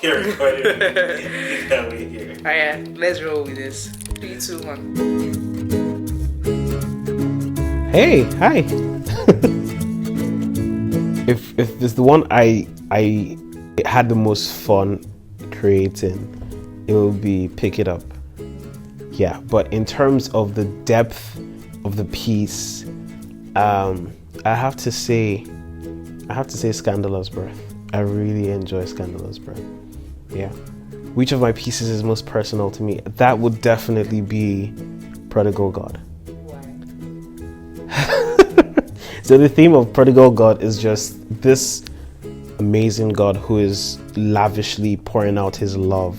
You're recording. You can't wait here. Alright, let's roll with this. 3, 2, 1. Hey, hi. if it's the one I had the most fun creating, it will be Pick It Up. Yeah, but in terms of the depth of the piece, I have to say Scandalous Breath. I really enjoy Scandalous Breath. Yeah. Which of my pieces is most personal to me? That would definitely be Prodigal God. Why? So the theme of Prodigal God is just this amazing God who is lavishly pouring out his love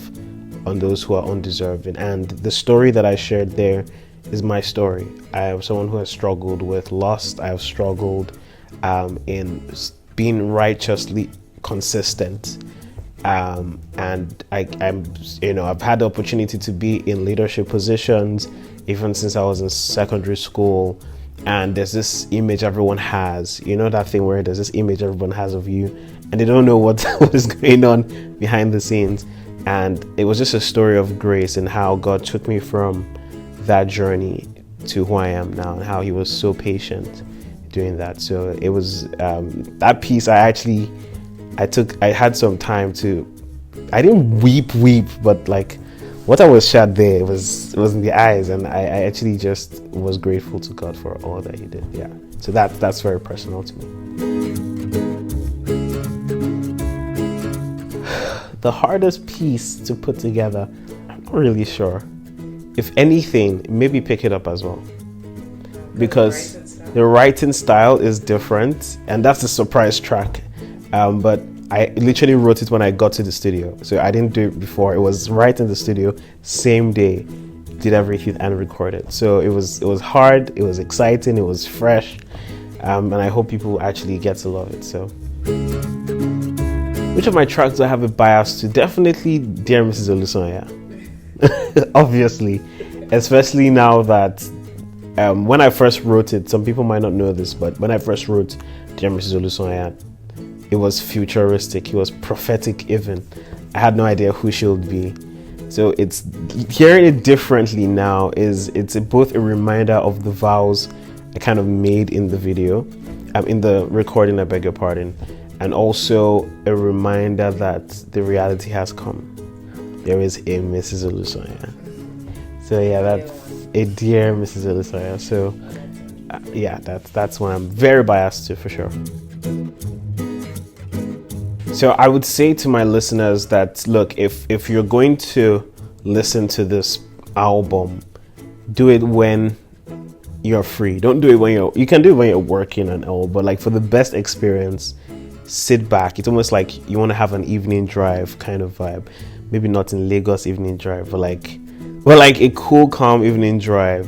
on those who are undeserving. And the story that I shared there is my story. I am someone who has struggled with lust. I have struggled in being righteously consistent. And I've had the opportunity to be in leadership positions even since I was in secondary school. And there's this image everyone has, that thing where there's this image everyone has of you and they don't know what is going on behind the scenes. And it was just a story of grace and how God took me from that journey to who I am now and how he was so patient doing that. So it was that piece I had some time I didn't weep, but like what I was shared there it was in the eyes, and I actually just was grateful to God for all that he did. Yeah. So that's very personal to me. The hardest piece to put together, I'm not really sure. If anything, maybe Pick It Up as well. Because the writing style is different, and that's the surprise track. But I literally wrote it when I got to the studio. So I didn't do it before. It was right in the studio, same day, did everything and recorded. So it was hard, it was exciting, it was fresh. And I hope people actually get to love it. So which of my tracks do I have a bias to? Definitely Dear Mrs. Olusonya. Obviously. Especially now that when I first wrote it, some people might not know this, but when I first wrote Dear Mrs. Olusonya, it was futuristic, it was prophetic even. I had no idea who she would be. So it's hearing it differently now it's both a reminder of the vows I kind of made in the video, in the recording, I beg your pardon, and also a reminder that the reality has come. There is a Mrs. Olusonya. So yeah, that's a Dear Mrs. Olusonya. So yeah, that's one I'm very biased to for sure. So I would say to my listeners that, look, if you're going to listen to this album, do it when you're free. Don't do it when you can do it when you're working and all, but like for the best experience, sit back. It's almost like you want to have an evening drive kind of vibe. Maybe not in Lagos evening drive, but like a cool, calm evening drive,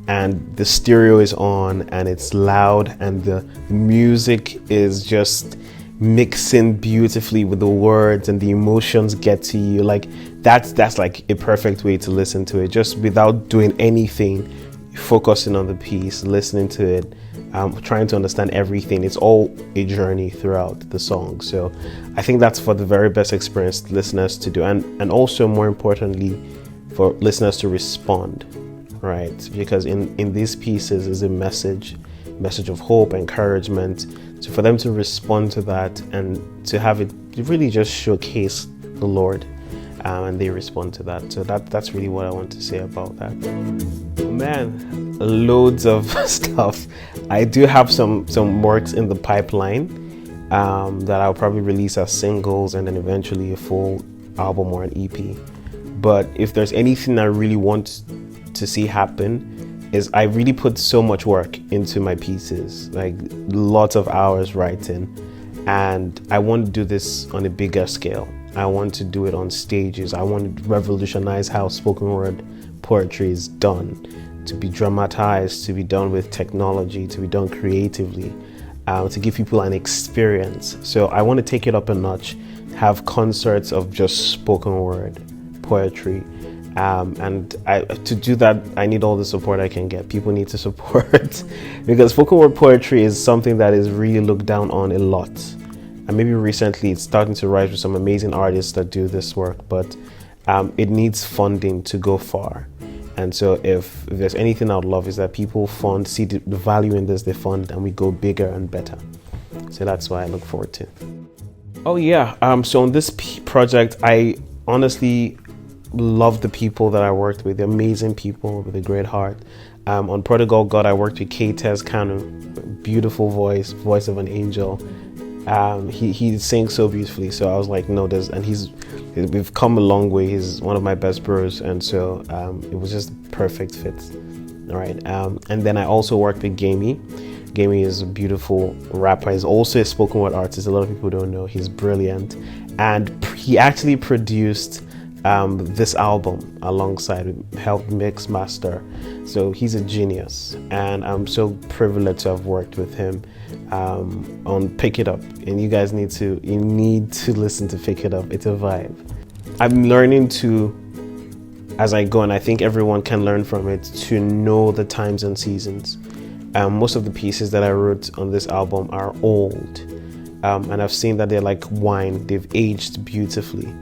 and the stereo is on and it's loud and the music is just mixing beautifully with the words and the emotions get to you. Like that's like a perfect way to listen to it, just without doing anything, focusing on the piece, listening to it, trying to understand everything. It's all a journey throughout the song. So I think that's for the very best experienced listeners to do, and also more importantly for listeners to respond, right? Because in these pieces is a message of hope, encouragement. So for them to respond to that and to have it really just showcase the Lord, and they respond to that. So that's really what I want to say about that. Man, loads of stuff. I do have some works in the pipeline that I'll probably release as singles and then eventually a full album or an EP. But if there's anything I really want to see happen, is I really put so much work into my pieces, like lots of hours writing, and I want to do this on a bigger scale. I want to do it on stages. I want to revolutionize how spoken word poetry is done, to be dramatized, to be done with technology, to be done creatively, to give people an experience. So I want to take it up a notch, have concerts of just spoken word poetry. And to do that, I need all the support I can get. People need to support because spoken word poetry is something that is really looked down on a lot. and maybe recently it's starting to rise with some amazing artists that do this work, but it needs funding to go far. And so if there's anything I'd love is that people see the value in this, they fund, and we go bigger and better. So that's what I look forward to. Oh yeah, so on this project, I honestly love the people that I worked with, the amazing people with a great heart. On Prodigal God, I worked with K-Tez Kanu, beautiful voice of an angel. He sings so beautifully, so I was like, no, we've come a long way. He's one of my best bros, and so it was just a perfect fit. All right, and then I also worked with Gamey. Gamey is a beautiful rapper. He's also a spoken word artist. A lot of people don't know. He's brilliant, and he actually produced this album alongside, helped mix master. So he's a genius, and I'm so privileged to have worked with him on Pick It Up. And you guys need to listen to Pick It Up. It's a vibe. I'm learning to, as I go, and I think everyone can learn from it, to know the times and seasons. Most of the pieces that I wrote on this album are old, and I've seen that they're like wine. They've aged beautifully.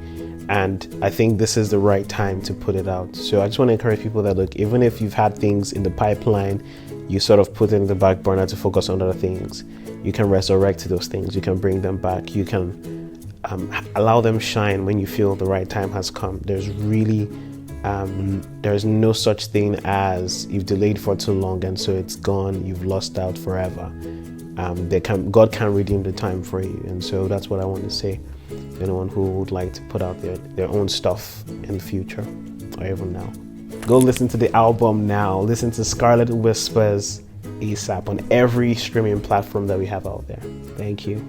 And I think this is the right time to put it out. So I just want to encourage people that, look, even if you've had things in the pipeline, you sort of put it in the back burner to focus on other things, you can resurrect those things, you can bring them back, you can allow them shine when you feel the right time has come. There's really, there's no such thing as you've delayed for too long and so it's gone, you've lost out forever. God can redeem the time for you. And so that's what I want to say. Anyone who would like to put out their own stuff in the future or even now, go listen to the album now. Listen to Scarlet Whispers ASAP on every streaming platform that we have out there. Thank you.